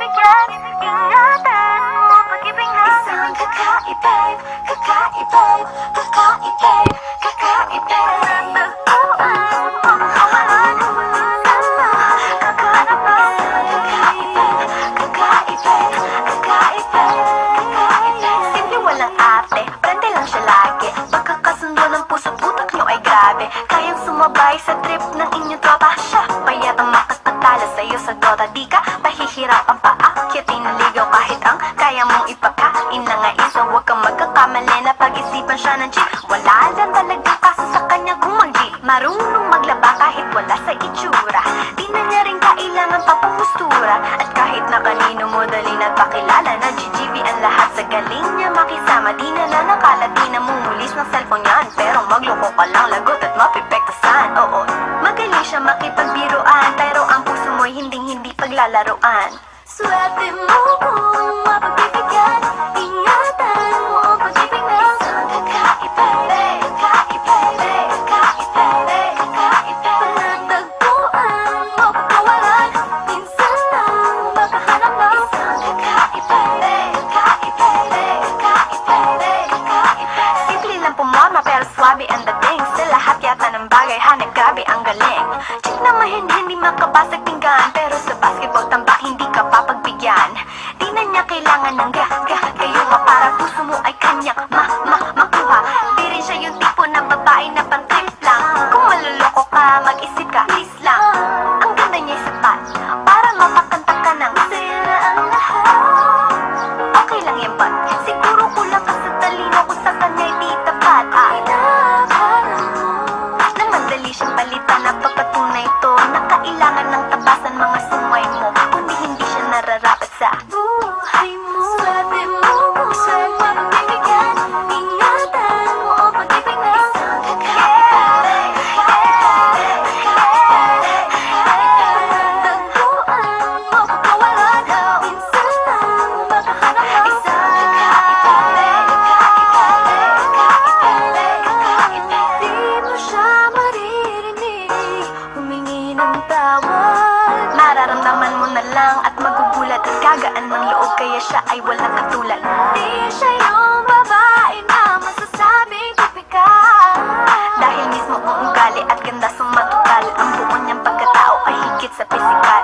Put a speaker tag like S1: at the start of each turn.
S1: magbibigyan. Ingatan mo, pag-ibig natin isang kakaibig, kakaibig, kakaibig, kakaibig. Natagpuan mo, makawalan mo sama, kakaibig, kakaibig, kakaibig, kakaibig. Simple walang ate, prende lang siya lagi. Pagkakasundo ng puso't utak nyo ay grabe. Kayang sumabay sa trip ng inyong tropa. Siya payat ang makatagtala sa'yo sa dota. Di ka pahihirapan pa akyatin na ligaw kahit ang kaya mong ipakain na nga isa. Huwag kang magkakamali na pag-isipan siya ng cheat. Wala lang talagang kaso sa kanya kung mag-G. Marunong maglaba kahit wala sa itsura. Di na niya rin kailangan pa pangustura. At kahit na kanino mo dali nagpakilala na GGB ang lahat sa galing niya makisama. Di na lang nakala, di na mumulis ng cellphone yan. Pero magloko ka lang, lagot at mapipektasan. Oo, magaling siya makipagbiruan, pero ang puso mo'y hinding-hindi paglalaruan. Swerte mo kung mapagbibigyan. Ingatan mo ang pag-ibig ng isang kakaibig, kakaibig, kakaibig, kakaibig. Panatagpuan mo, pagkawalan, minsan lang makahanap ng isang kakaibig, kakaibig, kakaibig, kakaibig. Simple lang pumorma pero swabe ang dating. Sa lahat yata ng bagay, hanap grabe ang galing. Check naman hindi makabasag pinggan, pero sa basketball tambak hindi ka papagbigyan. Di na niya kailangan ng gayuma para puso mo ay kanyang makuha. Di rin siya yung tipo na babae na pang-trip lang. Kung maluloko ka, mag-isip ka, please lang. Ang ganda niya sapat para mapakanta ka ng sira ang lahat. Okay lang yan ba? Siguro kulang ka sa talino kung sa kanya'y di tapat. Nang madali siyang palitan na papatunay to na kailangan ng tabasan mga sumay mo. Kundi hindi siya nararapat sa buhay mo. Swerte mo kung saan mapagbibigyan. Ingatan mo ang pag-ibig ng isang kakaibig, kakaibig, kakaibig, kakaibig. Tagpuan mo, pagkawalan, minsan lang makahanap ng isang kakaibig, kakaibig, kakaibig, kakaibig. Di mo siya maririnig humingi ng tawad. Mararamdaman mo na lang at magugulat at gagaan ng loob kaya siya ay walang katulad. Di siya yung babae na masasabing tipikal. Dahil mismo ang ugali at ganda sumatotal. Ang buo niyang pagkatao ay higit sa pisikal.